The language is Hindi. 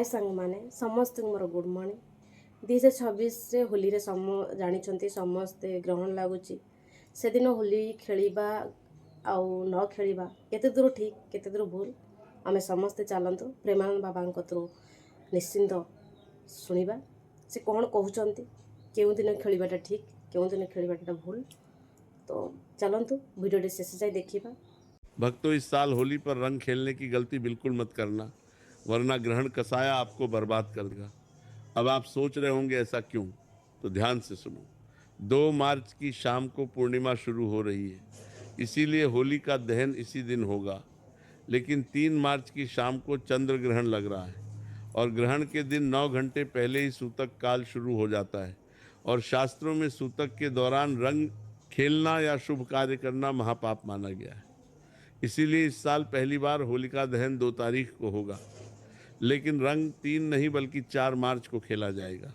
हाय सांग माने समस्त मोर गुड मॉर्निंग 2026 होली रे जानी समस्ते ग्रहण लगुच से दिन होली खेलिबा आउ न खेलिबा केते दूर ठीक केते दूर भूल आमे समस्ते चलतु प्रेमानंद बाबा थ्रू निश्चिंत शुणा से कौन कहते केउं दिन खेलिबाटा ठीक केउं दिन खेलिबाटा भूल तो चलतु वीडियो शेष जाए देखिबा। भक्तों, इस साल होली पर रंग खेलने की गलती बिल्कुल मत करना, वरना ग्रहण कसाया आपको बर्बाद कर देगा। अब आप सोच रहे होंगे ऐसा क्यों, तो ध्यान से सुनो। 2 मार्च की शाम को पूर्णिमा शुरू हो रही है, इसीलिए होली का दहन इसी दिन होगा। लेकिन 3 मार्च की शाम को चंद्र ग्रहण लग रहा है और ग्रहण के दिन 9 घंटे पहले ही सूतक काल शुरू हो जाता है और शास्त्रों में सूतक के दौरान रंग खेलना या शुभ कार्य करना महापाप माना गया है। इसीलिए इस साल पहली बार होलिका दहन 2 तारीख को होगा, लेकिन रंग 3 नहीं बल्कि 4 मार्च को खेला जाएगा।